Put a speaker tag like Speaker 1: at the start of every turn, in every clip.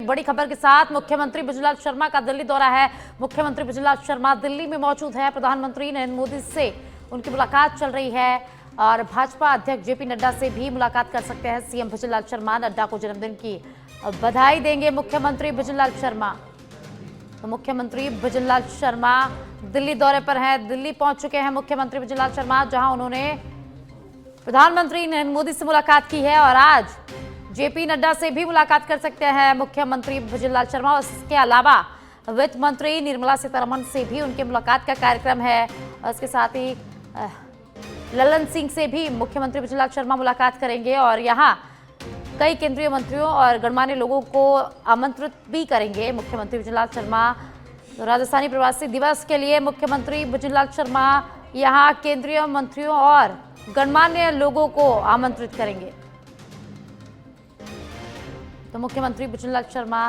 Speaker 1: बड़ी खबर के साथ मुख्यमंत्री बृजलाल शर्मा का दिल्ली दौरा है। मुख्यमंत्री बृजलाल शर्मा दिल्ली में मौजूद है। प्रधानमंत्री नरेंद्र मोदी से उनकी मुलाकात चल रही है और भाजपा अध्यक्ष जेपी नड्डा से भी मुलाकात कर सकते हैं सीएम बृजलाल शर्मा। नड्डा को जन्मदिन की बधाई देंगे मुख्यमंत्री बृजलाल शर्मा। तो मुख्यमंत्री बृजलाल शर्मा दिल्ली दौरे पर हैं। दिल्ली पहुंच चुके हैं मुख्यमंत्री बृजलाल शर्मा, जहां उन्होंने प्रधानमंत्री नरेंद्र मोदी से मुलाकात की है और आज जेपी नड्डा से भी मुलाकात कर सकते हैं मुख्यमंत्री बृजलाल शर्मा। और इसके अलावा वित्त मंत्री निर्मला सीतारमण से भी उनकी मुलाकात का कार्यक्रम है और इसके साथ ही ललन सिंह से भी मुख्यमंत्री बृजलाल शर्मा मुलाकात करेंगे और यहाँ कई केंद्रीय मंत्रियों और गणमान्य लोगों को आमंत्रित भी करेंगे मुख्यमंत्री बृजलाल शर्मा। तो राजस्थानी प्रवासी दिवस के लिए मुख्यमंत्री बृजलाल शर्मा यहाँ केंद्रीय मंत्रियों और गणमान्य लोगों को आमंत्रित करेंगे। तो मुख्यमंत्री बृजलाल शर्मा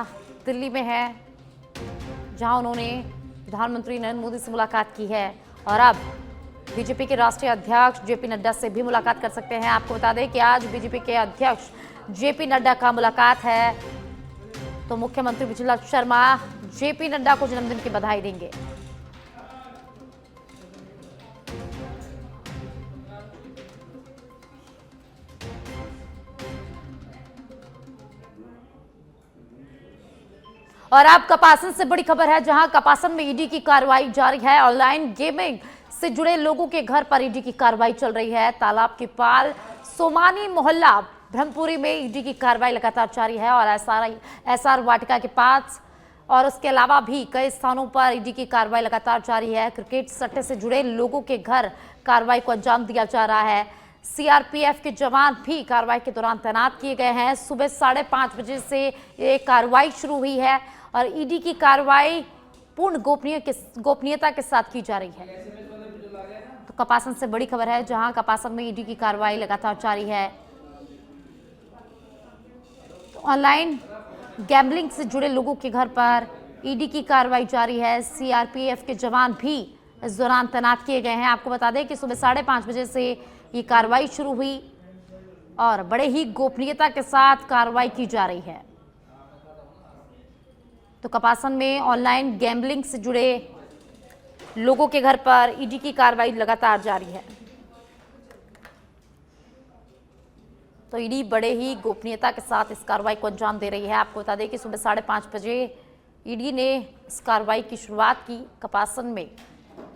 Speaker 1: दिल्ली में है, जहां उन्होंने प्रधानमंत्री नरेंद्र मोदी से मुलाकात की है और अब बीजेपी के राष्ट्रीय अध्यक्ष जेपी नड्डा से भी मुलाकात कर सकते हैं। आपको बता दें कि आज बीजेपी के अध्यक्ष जेपी नड्डा का मुलाकात है। तो मुख्यमंत्री बृजलाल शर्मा जेपी नड्डा को जन्मदिन की बधाई देंगे। और अब कपासन से बड़ी खबर है, जहां कपासन में ईडी की कार्रवाई जारी है। ऑनलाइन गेमिंग से जुड़े लोगों के घर पर ईडी की कार्रवाई चल रही है। तालाब की पाल सोमानी मोहल्ला ब्रह्मपुरी में ईडी की कार्रवाई लगातार जारी है और एसआर वाटिका के पास और उसके अलावा भी कई स्थानों पर ईडी की कार्रवाई लगातार जारी है। क्रिकेट सट्टे से जुड़े लोगों के घर कार्रवाई को अंजाम दिया जा रहा है। सीआरपीएफ के जवान भी कार्रवाई के दौरान तैनात किए गए हैं। सुबह 5:30 बजे से ये कार्रवाई शुरू हुई है और ईडी की कार्रवाई पूर्ण गोपनीयता के साथ की जा रही है। तो कपासन से बड़ी खबर है, जहां कपासन में ईडी की कार्रवाई लगातार जारी है। तो ऑनलाइन गैम्बलिंग से जुड़े लोगों के घर पर ईडी की कार्रवाई जारी है। सीआरपीएफ के जवान भी इस दौरान तैनात किए गए हैं। आपको बता दें कि सुबह 5:30 बजे से ये कार्रवाई शुरू हुई और बड़े ही गोपनीयता के साथ कार्रवाई की जा रही है। तो कपासन में ऑनलाइन गैम्बलिंग से जुड़े लोगों के घर पर ईडी की कार्रवाई लगातार जारी है। तो ईडी बड़े ही गोपनीयता के साथ इस कार्रवाई को अंजाम दे रही है। आपको बता दें कि सुबह 5:30 बजे ईडी ने इस कार्रवाई की शुरुआत की। कपासन में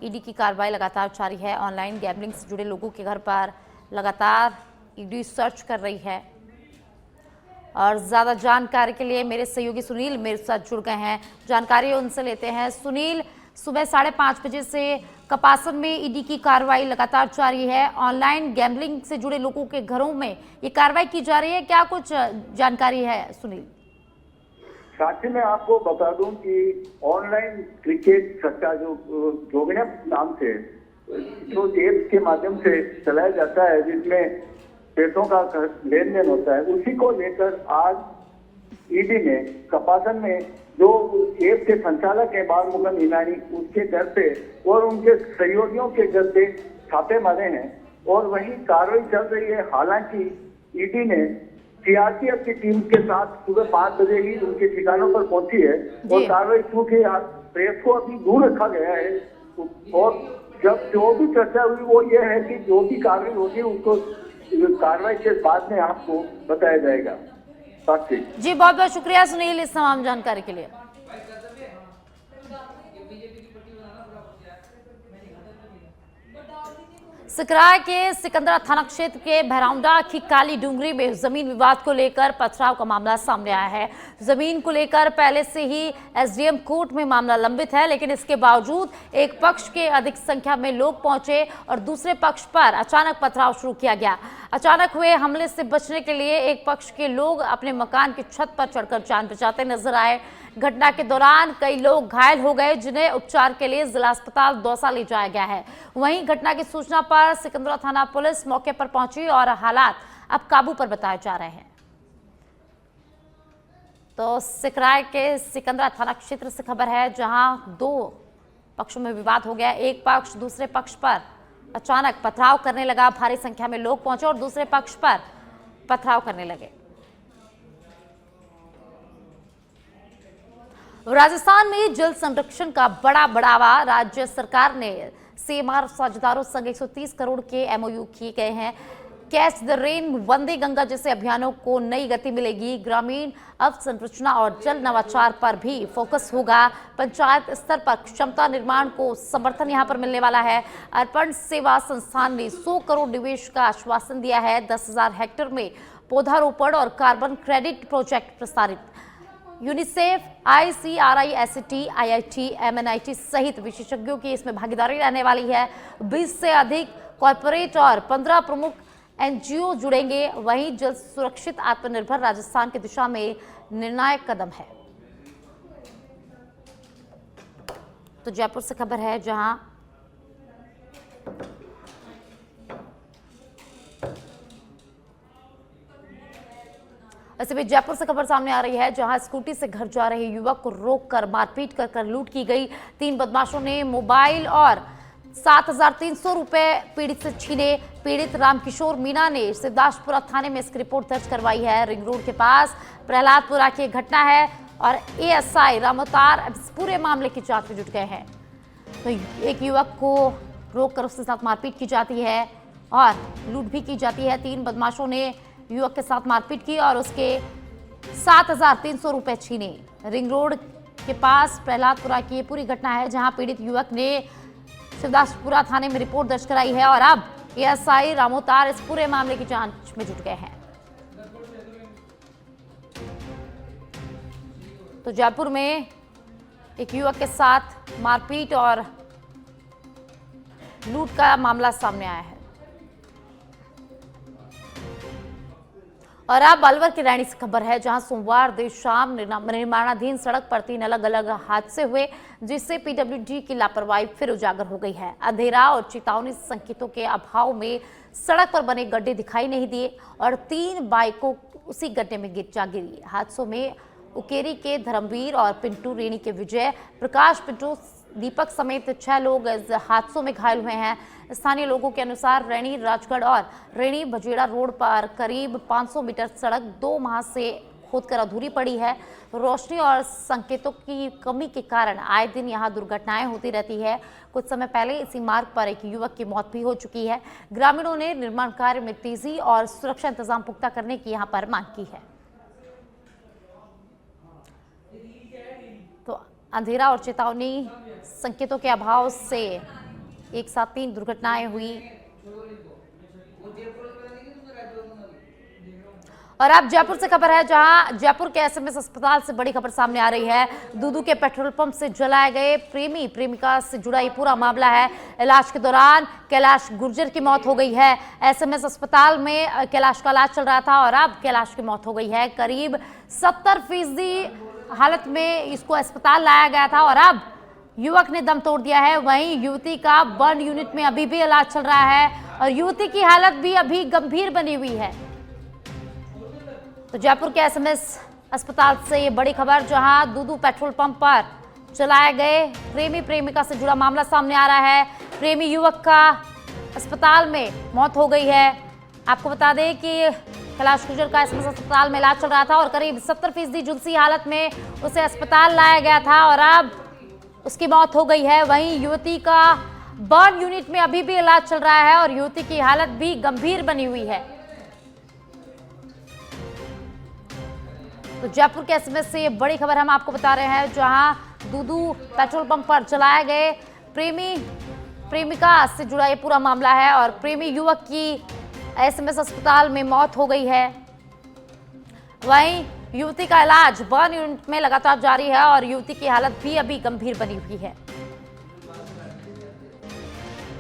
Speaker 1: ईडी की कार्रवाई लगातार जारी है। ऑनलाइन गैम्बलिंग से जुड़े लोगों के घर पर लगातार ईडी सर्च कर रही है। और ज़्यादा जानकारी के लिए मेरे सहयोगी सुनील मेरे साथ जुड़ गए हैं, जानकारी उनसे लेते हैं। सुनील, सुबह 5:30 बजे से कपासन में ईडी की कार्रवाई लगातार जारी है। ऑनलाइन गैम्बलिंग से जुड़े लोगों के घरों में ये कार्रवाई की जा रही है, क्या कुछ जानकारी है सुनील?
Speaker 2: साथ ही मैं आपको बता दूं कि ऑनलाइन क्रिकेट सट्टा जो नाम से जो एप्स के माध्यम से चलाया जाता है, जिसमें पैसों का लेन देन होता है, उसी को लेकर आज ईडी ने कपासन में जो एप के संचालक है बाल मुगल ईनानी, उसके घर पे और उनके सहयोगियों के घर पे छापे मारे हैं और वही कार्रवाई चल रही है। हालांकि ईडी ने सीआरपीएफ की टीम के साथ सुबह 5 बजे ही उनके ठिकानों पर पहुंची है और कार्रवाई चूंकि प्रेस को अभी दूर रखा गया है और जब जो भी चर्चा हुई वो ये है कि जो भी कार्रवाई होगी उसको कार्रवाई के बाद में आपको बताया जाएगा।
Speaker 1: जी बहुत बहुत शुक्रिया सुनील इस तमाम जानकारी के लिए। सकराय के सिकंदरा थाना क्षेत्र के भैरौंडा की काली डूंगरी में जमीन विवाद को लेकर पथराव का मामला सामने आया है। जमीन को लेकर पहले से ही एसडीएम कोर्ट में मामला लंबित है, लेकिन इसके बावजूद एक पक्ष के अधिक संख्या में लोग पहुंचे और दूसरे पक्ष पर अचानक पथराव शुरू किया गया। अचानक हुए हमले से बचने के लिए एक पक्ष के लोग अपने मकान की छत पर चढ़कर जान बचाते नजर आए। घटना के दौरान कई लोग घायल हो गए, जिन्हें उपचार के लिए जिला अस्पताल दौसा ले जाया गया है। वहीं घटना की सूचना पर सिकंदरा थाना पुलिस मौके पर पहुंची और हालात अब काबू पर बताए जा रहे हैं। तो सकराय के सिकंदरा थाना क्षेत्र से खबर है, जहां दो पक्षों में विवाद हो गया। एक पक्ष दूसरे पक्ष पर अचानक पथराव करने लगा, भारी संख्या में लोग पहुंचे और दूसरे पक्ष पर पथराव करने लगे। राजस्थान में जल संरक्षण का बड़ा बढ़ावा। राज्य सरकार ने सीएमआर साझेदारों संग 130 करोड़ के एमओयू किए गए हैं। कैच द रेन, वंदे गंगा जैसे अभियानों को नई गति मिलेगी। ग्रामीण अवसंरचना और जल नवाचार पर भी फोकस होगा। पंचायत स्तर पर क्षमता निर्माण को समर्थन यहां पर मिलने वाला है। अर्पण सेवा संस्थान ने 100 करोड़ निवेश का आश्वासन दिया है। 10,000 हेक्टेयर में पौधारोपण और कार्बन क्रेडिट प्रोजेक्ट प्रस्तावित। यूनिसेफ, ICRI-SCT, IIT, MNIT सहित विशेषज्ञों की इसमें भागीदारी रहने वाली है। 20 से अधिक कॉर्पोरेट और 15 प्रमुख NGO जुड़ेंगे। वहीं जल सुरक्षित आत्मनिर्भर राजस्थान की दिशा में निर्णायक कदम है। तो जयपुर से खबर है, जहां वैसे भी जयपुर से खबर सामने आ रही है, जहां स्कूटी से घर जा रहे युवक को रोककर मारपीट कर लूट की गई। 3 बदमाशों ने मोबाइल और 7,300 रुपए पीड़ित से छीने। पीड़ित रामकिशोर मीणा ने शिवदासपुरा थाने में इसकी रिपोर्ट दर्ज करवाई है। रिंग रोड के पास प्रहलादपुरा की घटना है और ASI रामोतार इस पूरे मामले की जांच में जुट गए हैं। तो एक युवक को रोककर उसके साथ मारपीट की जाती है और लूट भी की जाती है। 3 बदमाशों ने युवक के साथ मारपीट की और उसके 7,300 रुपए छीने। रिंग रोड के पास प्रहलादपुरा की ये पूरी घटना है, जहां पीड़ित युवक ने शिवदासपुरा थाने में रिपोर्ट दर्ज कराई है और अब ASI रामोतार इस पूरे मामले की जांच में जुट गए हैं। तो जयपुर में एक युवक के साथ मारपीट और लूट का मामला सामने आया है। और अब अलवर की रैणी से खबर है, जहां सोमवार देर शाम निर्माणाधीन सड़क पर 3 अलग अलग हादसे हुए, जिससे PWD की लापरवाही फिर उजागर हो गई है। अंधेरा और चेतावनी संकेतों के अभाव में सड़क पर बने गड्ढे दिखाई नहीं दिए और 3 बाइकों उसी गड्ढे में जा गिरी। हादसों में उकेरी के धर्मवीर और पिंटू, रेणी के विजय प्रकाश, पिंटू, दीपक समेत 6 लोग इस हादसों में घायल हुए हैं। स्थानीय लोगों के अनुसार रेणी राजगढ़ और रेणी भजेड़ा रोड पर करीब 500 मीटर सड़क 2 माह से खोदकर अधूरी पड़ी है। रोशनी और संकेतों की कमी के कारण आए दिन यहां दुर्घटनाएं होती रहती है। कुछ समय पहले इसी मार्ग पर एक युवक की मौत भी हो चुकी है। ग्रामीणों ने निर्माण कार्य में तेजी और सुरक्षा इंतजाम पुख्ता करने की यहां पर मांग की है। तो अंधेरा और चेतावनी संकेतों के अभाव से एक साथ 3 दुर्घटनाएं हुई। और अब जयपुर से खबर है, जहां जयपुर के SMS अस्पताल से बड़ी खबर सामने आ रही है। दूदू के पेट्रोल पंप से जलाए गए प्रेमी प्रेमिका से जुड़ा ये पूरा मामला है। इलाज के दौरान कैलाश गुर्जर की मौत हो गई है। SMS अस्पताल में कैलाश का इलाज चल रहा था और अब कैलाश की मौत हो गई है। करीब 70% हालत में इसको अस्पताल लाया गया था और अब युवक ने दम तोड़ दिया है। वहीं युवती का बर्न यूनिट में अभी भी इलाज चल रहा है और युवती की हालत भी अभी गंभीर बनी हुई है। तो जयपुर के SMS अस्पताल से ये बड़ी खबर, जहां दूदू पेट्रोल पंप पर चलाए गए प्रेमी प्रेमिका से जुड़ा मामला सामने आ रहा है। प्रेमी युवक का अस्पताल में मौत हो गई है। आपको बता दें कि कैलाश गुर्जर का SMS अस्पताल में इलाज चल रहा था और करीब 70% झुलसी हालत में उसे अस्पताल लाया गया था और अब उसकी मौत हो गई है। वहीं युवती का बर्न यूनिट में अभी भी इलाज चल रहा है और युवती की हालत भी गंभीर बनी हुई है। तो जयपुर के SMS से ये बड़ी खबर हम आपको बता रहे हैं, जहां दूदू पेट्रोल पंप पर चलाए गए प्रेमी प्रेमिका से जुड़ा ये पूरा मामला है और प्रेमी युवक की SMS अस्पताल में मौत हो गई है। वहीं युवती का इलाज बर्न यूनिट में लगातार जारी है और युवती की हालत भी अभी गंभीर बनी हुई है।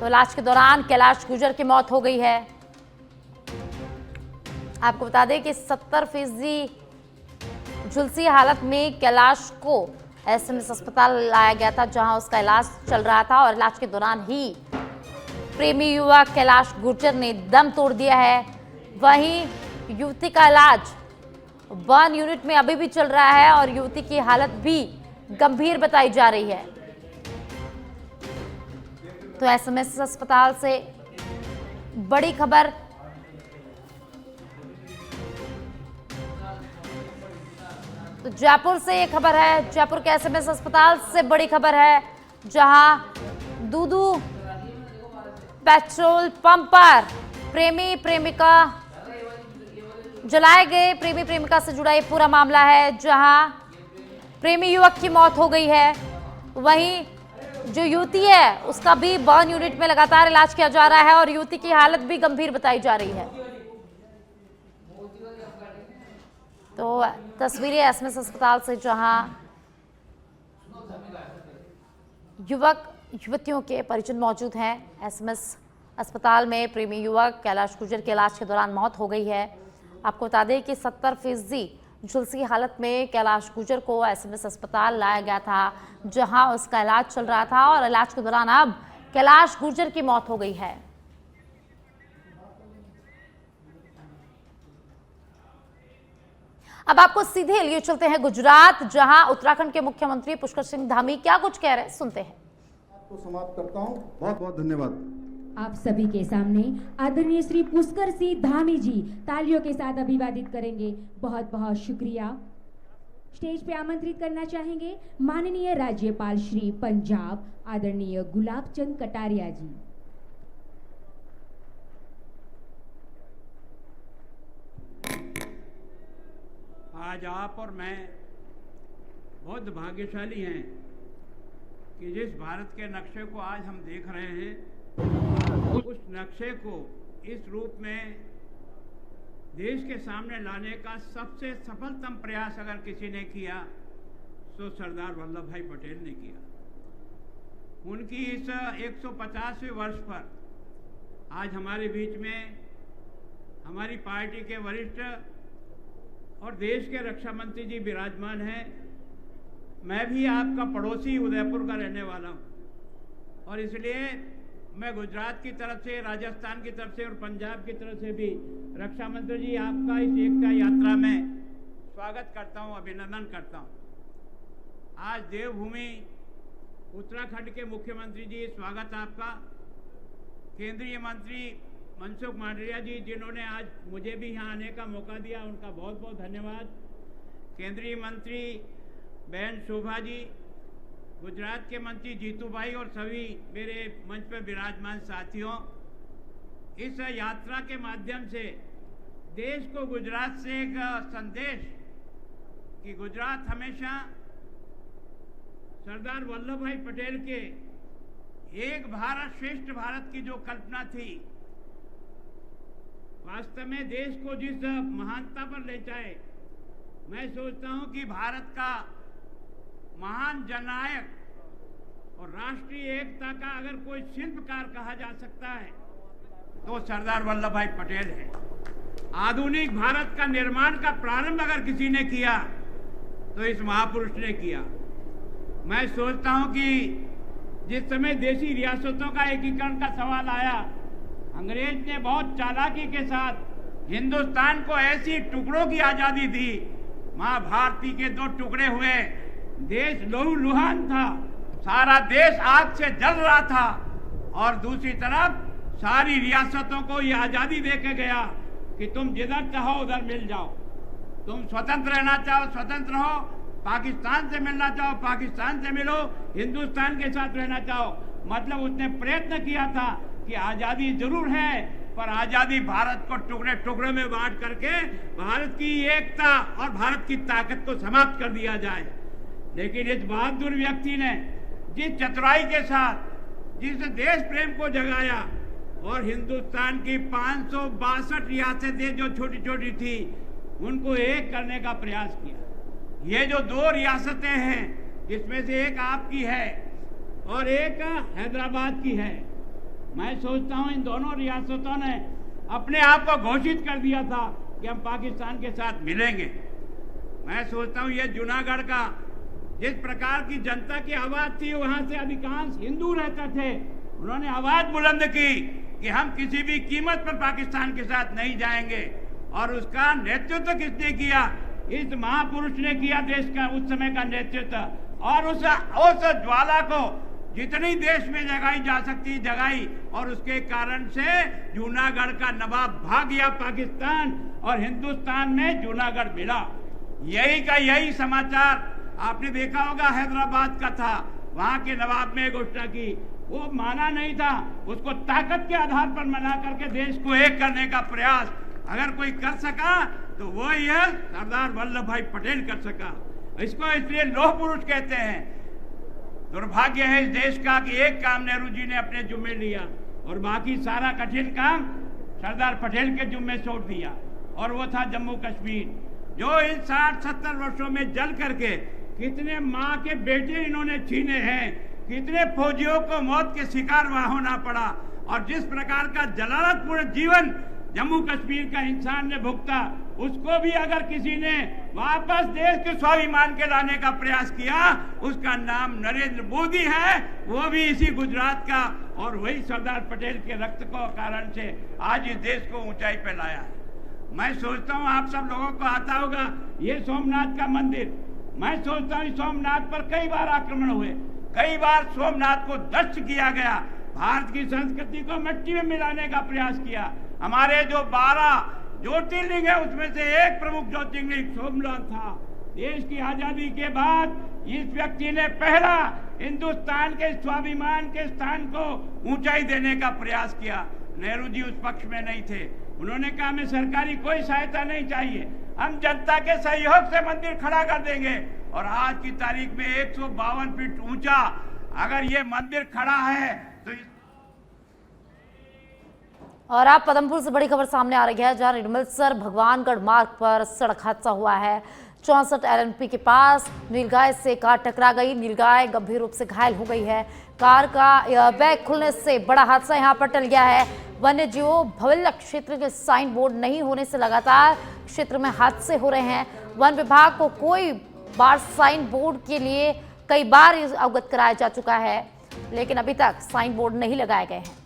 Speaker 1: तो इलाज के दौरान कैलाश गुर्जर की मौत हो गई है। आपको बता दें कि 70% झुलसी हालत में कैलाश को SMS अस्पताल लाया गया था, जहां उसका इलाज चल रहा था और इलाज के दौरान ही प्रेमी युवक कैलाश गुर्जर ने दम तोड़ दिया है। वहीं युवती का इलाज बर्न यूनिट में अभी भी चल रहा है और युवती की हालत भी गंभीर बताई जा रही है। तो SMS अस्पताल से बड़ी खबर। तो जयपुर से ये खबर है, जयपुर के एसएमएस अस्पताल से बड़ी खबर है, जहां दूदू पेट्रोल पंप पर प्रेमी प्रेमिका जलाए गए। प्रेमी प्रेमिका से जुड़ा ये पूरा मामला है, जहां प्रेमी युवक की मौत हो गई है। वहीं जो युवती है उसका भी बर्न यूनिट में लगातार इलाज किया जा रहा है और युवती की हालत भी गंभीर बताई जा रही है। तो तस्वीरें एसएमएस अस्पताल से, जहां युवक युवतियों के परिजन मौजूद हैं। एसएमएस अस्पताल में प्रेमी युवक कैलाश गुर्जर के इलाज के दौरान मौत हो गई है। आपको बता दें कि 70% झुलसी हालत में कैलाश गुर्जर को एसएमएस अस्पताल लाया गया था, जहां उसका इलाज चल रहा था और इलाज के दौरान अब कैलाश गुर्जर की मौत हो गई है। अब आपको सीधे लिए चलते हैं गुजरात, जहां उत्तराखंड के मुख्यमंत्री पुष्कर सिंह धामी क्या कुछ कह रहे हैं, सुनते हैं।
Speaker 3: तो समाप्त करता हूं, बहुत बहुत धन्यवाद।
Speaker 4: आप सभी के सामने आदरणीय श्री पुष्कर सिंह धामी जी तालियों के साथ अभिवादित करेंगे। बहुत बहुत शुक्रिया। स्टेज पे आमंत्रित करना चाहेंगे माननीय राज्यपाल श्री पंजाब आदरणीय गुलाब चंद कटारिया जी।
Speaker 5: आज आप और मैं बहुत भाग्यशाली हैं कि जिस भारत के नक्शे को आज हम देख रहे हैं, उस नक्शे को इस रूप में देश के सामने लाने का सबसे सफलतम प्रयास अगर किसी ने किया तो सरदार वल्लभ भाई पटेल ने किया। उनकी इस 150वें वर्ष पर आज हमारे बीच में हमारी पार्टी के वरिष्ठ और देश के रक्षा मंत्री जी विराजमान हैं। मैं भी आपका पड़ोसी उदयपुर का रहने वाला हूं और इसलिए मैं गुजरात की तरफ से, राजस्थान की तरफ से और पंजाब की तरफ से भी रक्षा मंत्री जी आपका इस एकता यात्रा में स्वागत करता हूं, अभिनंदन करता हूं। आज देवभूमि उत्तराखंड के मुख्यमंत्री जी, स्वागत आपका। केंद्रीय मंत्री मनसुख मांडविया जी, जिन्होंने आज मुझे भी यहाँ आने का मौका दिया, उनका बहुत बहुत धन्यवाद। केंद्रीय मंत्री बहन शोभा जी, गुजरात के मंत्री जीतू भाई और सभी मेरे मंच पर विराजमान साथियों, इस यात्रा के माध्यम से देश को गुजरात से एक संदेश कि गुजरात हमेशा सरदार वल्लभ भाई पटेल के एक भारत श्रेष्ठ भारत की जो कल्पना थी, वास्तव में देश को जिस महानता पर ले जाए, मैं सोचता हूं कि भारत का महान जननायक और राष्ट्रीय एकता का अगर कोई शिल्पकार कहा जा सकता है तो सरदार वल्लभ भाई पटेल है। आधुनिक भारत का निर्माण का प्रारंभ अगर किसी ने किया तो इस महापुरुष ने किया। मैं सोचता हूं कि जिस समय देशी रियासतों का एकीकरण का सवाल आया, अंग्रेज ने बहुत चालाकी के साथ हिंदुस्तान को ऐसी टुकड़ों की आजादी दी, मां भारती के 2 टुकड़े हुए, देश लहूलुहान था, सारा देश आग से जल रहा था और दूसरी तरफ सारी रियासतों को यह आजादी देके गया कि तुम जिधर चाहो उधर मिल जाओ, तुम स्वतंत्र रहना चाहो स्वतंत्र हो, पाकिस्तान से मिलना चाहो पाकिस्तान से मिलो, हिंदुस्तान के साथ रहना चाहो। मतलब उसने प्रयत्न किया था कि आजादी जरूर है पर आजादी भारत को टुकड़े टुकड़े में बांट करके भारत की एकता और भारत की ताकत को समाप्त कर दिया जाए। लेकिन इस बहादुर व्यक्ति ने जिस चतुराई के साथ, जिस देश प्रेम को जगाया और हिंदुस्तान की 562 रियासतें जो छोटी छोटी थी उनको एक करने का प्रयास किया। ये जो 2 रियासतें हैं, जिसमें से एक आपकी है और एक हैदराबाद की है, मैं सोचता हूं इन दोनों रियासतों ने अपने आप को घोषित कर दिया था कि हम पाकिस्तान के साथ मिलेंगे। मैं सोचता हूं ये जूनागढ़ का जिस प्रकार की जनता की आवाज थी, वहां से अधिकांश हिंदू रहते थे, उन्होंने आवाज बुलंद की कि हम किसी भी कीमत पर पाकिस्तान के साथ नहीं जाएंगे। और उसका नेतृत्व किसने किया? इस महापुरुष ने किया, देश का उस समय का नेतृत्व। और उस ज्वाला को जितनी देश में जगाई जा सकती जगाई, और उसके कारण से जूनागढ़ का नवाब भाग गया पाकिस्तान और हिंदुस्तान में जूनागढ़ मिला। यही का यही समाचार आपने देखा होगा, हैदराबाद का था। वहां के नवाब ने घोषणा की, वो माना नहीं था, उसको ताकत के आधार पर मना करके देश को एक करने का प्रयास अगर कोई कर सका तो वो ही है सरदार वल्लभ भाई पटेल कर सका। इसको इसलिए लौह पुरुष कहते हैं। दुर्भाग्य है इस देश का कि एक काम नेहरू जी ने अपने जिम्मे लिया और बाकी सारा कठिन काम सरदार पटेल के जिम्मे सौंप दिया, और वो था जम्मू कश्मीर, जो इन 60-70 वर्षों में जल करके कितने माँ के बेटे इन्होंने छीने हैं, कितने फौजियों को मौत के शिकार होना पड़ा, और जिस प्रकार का जलालतपूर्ण जीवन जम्मू कश्मीर का इंसान ने भुगता, उसको भी अगर किसी ने वापस देश के स्वाभिमान के लाने का प्रयास किया, उसका नाम नरेंद्र मोदी है। वो भी इसी गुजरात का, और वही सरदार पटेल के रक्त को कारण से आज इस देश को ऊंचाई पे लाया है। मैं सोचता हूँ आप सब लोगों को आता होगा ये सोमनाथ का मंदिर। मैं सोचता हूँ सोमनाथ पर कई बार आक्रमण हुए, कई बार सोमनाथ को ध्वस्त किया गया, भारत की संस्कृति को मिट्टी में मिलाने का प्रयास किया। हमारे जो 12 ज्योतिर्लिंग है उसमें से एक प्रमुख ज्योतिर्लिंग सोमनाथ था। देश की आजादी के बाद इस व्यक्ति ने पहला हिंदुस्तान के स्वाभिमान के स्थान को ऊंचाई देने का प्रयास किया। नेहरू जी उस पक्ष में नहीं थे, उन्होंने कहा हमें सरकारी कोई सहायता नहीं चाहिए, हम जनता के सहयोग से मंदिर खड़ा कर देंगे। और आज की तारीख में 152 फीट ऊंचा अगर ये मंदिर खड़ा है तो
Speaker 1: और आप पदमपुर से बड़ी खबर सामने आ रही है, जहां रिडमलसर भगवानगढ़ मार्ग पर सड़क हादसा हुआ है। 64 LNP के पास नीलगाय से कार टकरा गई, नीलगाय गंभीर रूप से घायल हो गई है। कार का बैग खुलने से बड़ा हादसा यहां पर टल गया है। वन्य जीवों भवल्ला क्षेत्र के साइन बोर्ड नहीं होने से लगातार क्षेत्र में हादसे हो रहे हैं। वन विभाग को कोई बार साइन बोर्ड के लिए कई बार अवगत कराया जा चुका है, लेकिन अभी तक साइन बोर्ड नहीं लगाए गए हैं।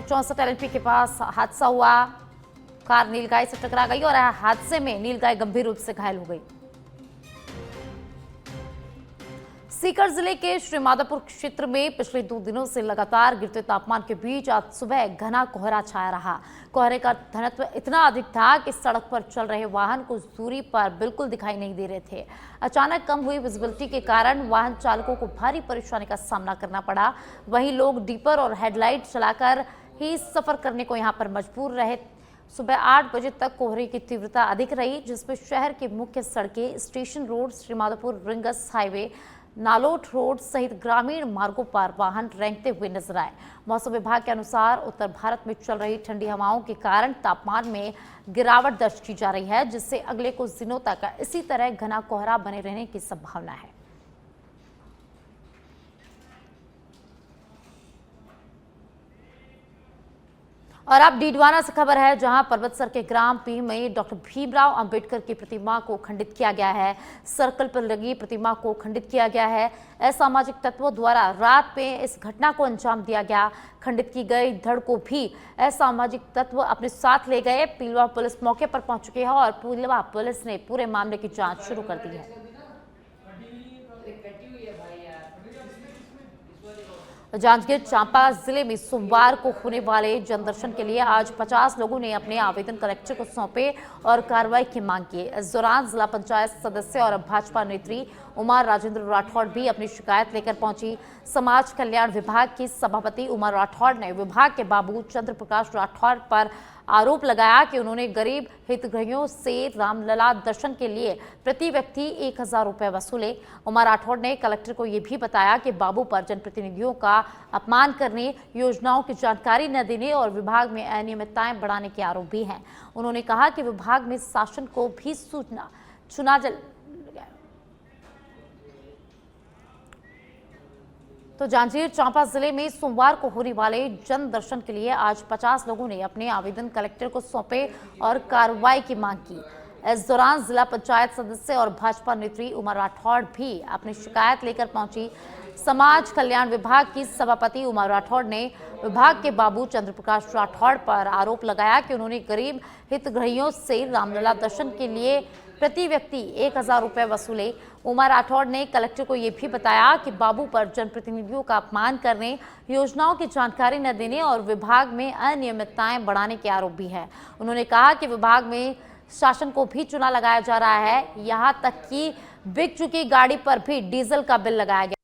Speaker 1: 64 LNP के पास हादसा हुआ, कार नीलगाय से टकरा गई और हादसे में नीलगाय गंभीर रूप से घायल हो गई। सीकर जिले के श्रीमाधोपुर क्षेत्र में पिछले 2 दिनों से लगातार गिरते तापमान के बीच आज सुबह घना कोहरा छाया रहा। कोहरे का घनत्व इतना अधिक था कि सड़क पर चल रहे वाहन कुछ दूरी पर बिल्कुल दिखाई नहीं दे रहे थे। अचानक कम हुई विजिबिलिटी के कारण वाहन चालकों को भारी परेशानी का सामना करना पड़ा। वहीं लोग डीपर और हेडलाइट चलाकर ही सफर करने को यहां पर मजबूर रहे। सुबह 8 बजे तक कोहरे की तीव्रता अधिक रही, जिसमें शहर की मुख्य सड़कें, station road, Shrimadhopur Ringas highway, Nalot road सहित ग्रामीण मार्गों पर वाहन रेंगते हुए नजर आए। मौसम विभाग के अनुसार उत्तर भारत में चल रही ठंडी हवाओं के कारण तापमान में गिरावट दर्ज की जा रही है, जिससे अगले कुछ दिनों तक इसी तरह घना कोहरा बने रहने की संभावना है। और अब डीडवाना से खबर है, जहां पर्वतसर के ग्राम पी में डॉक्टर भीमराव अंबेडकर की प्रतिमा को खंडित किया गया है। सर्कल पर लगी प्रतिमा को खंडित किया गया है। असामाजिक तत्वों द्वारा रात में इस घटना को अंजाम दिया गया। खंडित की गई धड़ को भी असामाजिक तत्व अपने साथ ले गए। पिलवा पुलिस मौके पर पहुंच चुकी है और पिलवा पुलिस ने पूरे मामले की जाँच शुरू कर दी है। जांजगीर चांपा जिले में सोमवार को होने वाले जनदर्शन के लिए आज 50 लोगों ने अपने आवेदन कलेक्टर को सौंपे और कार्रवाई की मांग की। इस दौरान जिला पंचायत सदस्य और भाजपा नेत्री उमा राजेंद्र राठौड़ भी अपनी शिकायत लेकर पहुंची। समाज कल्याण विभाग की सभापति उमा राठौड़ ने विभाग के बाबू चंद्र प्रकाश राठौड़ पर आरोप लगाया कि उन्होंने गरीब हितग्राहियों से रामलला दर्शन के लिए प्रति व्यक्ति 1000 रुपये वसूले। उमा राठौड़ ने कलेक्टर को ये भी बताया कि बाबू पर जनप्रतिनिधियों का अपमान करने, योजनाओं की जानकारी न देने और विभाग में अनियमितताएं बढ़ाने के आरोप भी हैं। उन्होंने कहा कि विभाग में शासन को भी चुना तो जांजगीर चांपा जिले में सोमवार को होने वाले जन दर्शन के लिए आज 50 लोगों ने अपने आवेदन कलेक्टर को सौंपे और कार्रवाई की मांग की। इस दौरान जिला पंचायत सदस्य और भाजपा नेत्री उमा राठौड़ भी अपनी शिकायत लेकर पहुंची। समाज कल्याण विभाग की सभापति उमा राठौड़ ने विभाग के बाबू चंद्र प्रकाश राठौड़ पर आरोप लगाया कि उन्होंने गरीब हितग्राहियों से रामलला दर्शन के लिए प्रति व्यक्ति 1000 रुपये वसूले। उमा राठौड़ ने कलेक्टर को ये भी बताया कि बाबू पर जनप्रतिनिधियों का अपमान करने, योजनाओं की जानकारी न देने और विभाग में अनियमितताएं बढ़ाने के आरोप भी है। उन्होंने कहा कि विभाग में शासन को भी चूना लगाया जा रहा है। यहां तक कि बिक चुकी गाड़ी पर भी डीजल का बिल लगाया गया।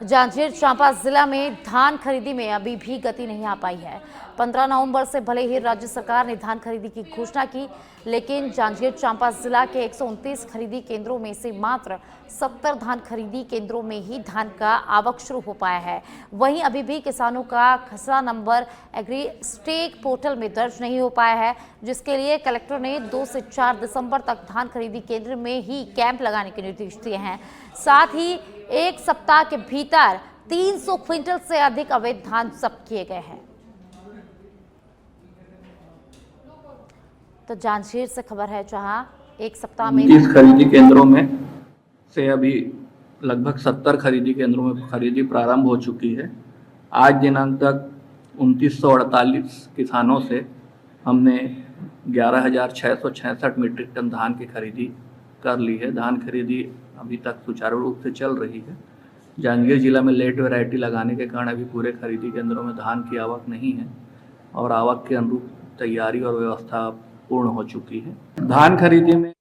Speaker 1: जांजगीर चांपा जिला में धान खरीदी में अभी भी गति नहीं आ पाई है। 15 नवंबर से भले ही राज्य सरकार ने धान खरीदी की घोषणा की, लेकिन जांजगीर चांपा जिला के 129 खरीदी केंद्रों में से मात्र 70 धान खरीदी केंद्रों में ही धान का आवक शुरू हो पाया है। वहीं अभी भी किसानों का खसरा नंबर एग्री स्टेक पोर्टल में दर्ज नहीं हो पाया है, जिसके लिए कलेक्टर ने 2 से 4 दिसंबर तक धान खरीदी केंद्र में ही कैंप लगाने के निर्देश दिए हैं। साथ ही एक सप्ताह के भीतर 300 क्विंटल से अधिक अवैध धान जब्त किए गए हैं। तो जांजगीर से खबर है, जहां एक सप्ताह में
Speaker 6: 30 खरीदी केंद्रों में से अभी लगभग 70 खरीदी केंद्रों में खरीदी प्रारंभ हो चुकी है। आज दिनांक तक 2948 किसानों से हमने 11,666 मीट्रिक टन धान की खरीदी कर ली है। धान खरीदी अभी तक सुचारू रूप से चल रही है। जांजगीर जिला में लेट वैरायटी लगाने के कारण अभी पूरे खरीदी केंद्रों में धान की आवक नहीं है और आवक के अनुरूप तैयारी और व्यवस्था पूर्ण हो चुकी है। धान खरीदी में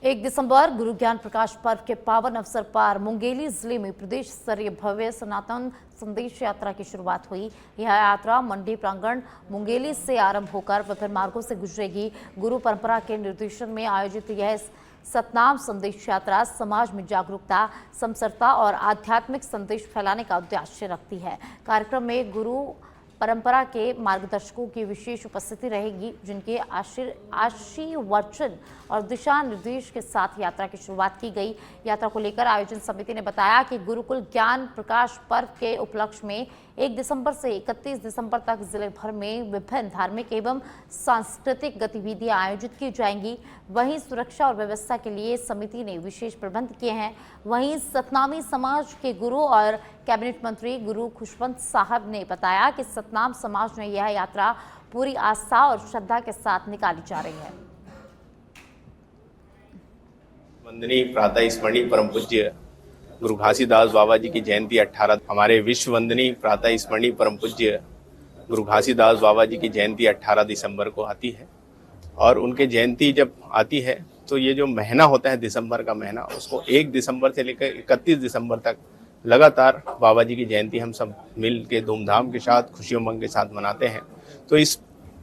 Speaker 1: 1 दिसंबर गुरु ज्ञान प्रकाश पर्व के पावन अवसर पर मुंगेली जिले में प्रदेश स्तरीय भव्य सनातन संदेश यात्रा की शुरुआत हुई। यह यात्रा मंडी प्रांगण मुंगेली से आरंभ होकर विभिन्न मार्गों से गुजरेगी। गुरु परंपरा के निर्देशन में आयोजित यह सतनाम संदेश यात्रा समाज में जागरूकता, समरसता और आध्यात्मिक संदेश फैलाने का उद्देश्य रखती है। कार्यक्रम में गुरु परंपरा के मार्गदर्शकों की विशेष उपस्थिति रहेगी, जिनके आशीर्वचन और दिशा निर्देश के साथ यात्रा की शुरुआत की गई। यात्रा को लेकर आयोजन समिति ने बताया कि गुरुकुल ज्ञान प्रकाश पर्व के उपलक्ष्य में 1 दिसंबर से 31 दिसंबर तक जिले भर में विभिन्न धार्मिक एवं सांस्कृतिक गतिविधियां आयोजित की जाएंगी। वहीं सुरक्षा और व्यवस्था के लिए समिति ने विशेष प्रबंध किए हैं। वहीं सतनामी समाज के गुरु और कैबिनेट मंत्री गुरु खुशवंत साहब ने बताया कि सतनाम समाज में यह यात्रा पूरी आस्था और श्रद्धा के साथ निकाली जा रही है।
Speaker 7: वंदनीय प्रातः स्मरणीय परम पूज्य गुरु घासीदास बाबा जी की जयंती 18 हमारे विश्व वंदनीय प्रातः स्मरणीय परम पूज्य गुरु घासीदास बाबा जी की जयंती 18 दिसंबर को आती है। और उनके जयंती जब आती है तो ये जो महीना होता है दिसंबर का महीना, उसको 1 दिसंबर से लेकर 31 दिसंबर तक लगातार बाबा जी की जयंती हम सब मिल के धूमधाम के साथ खुशी उमंग के साथ मनाते हैं। तो इस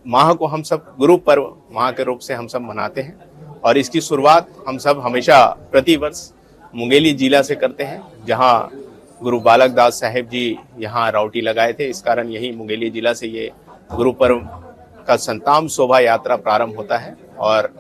Speaker 7: माह को हम सब गुरु पर्व माह के रूप से हम सब मनाते हैं और इसकी शुरुआत हम सब हमेशा प्रतिवर्ष मुंगेली जिला से करते हैं, जहां गुरु बालक दास साहेब जी यहाँ राउटी लगाए थे। इस कारण यही मुंगेली जिला से ये गुरु पर्व का संताम शोभा यात्रा प्रारंभ होता है और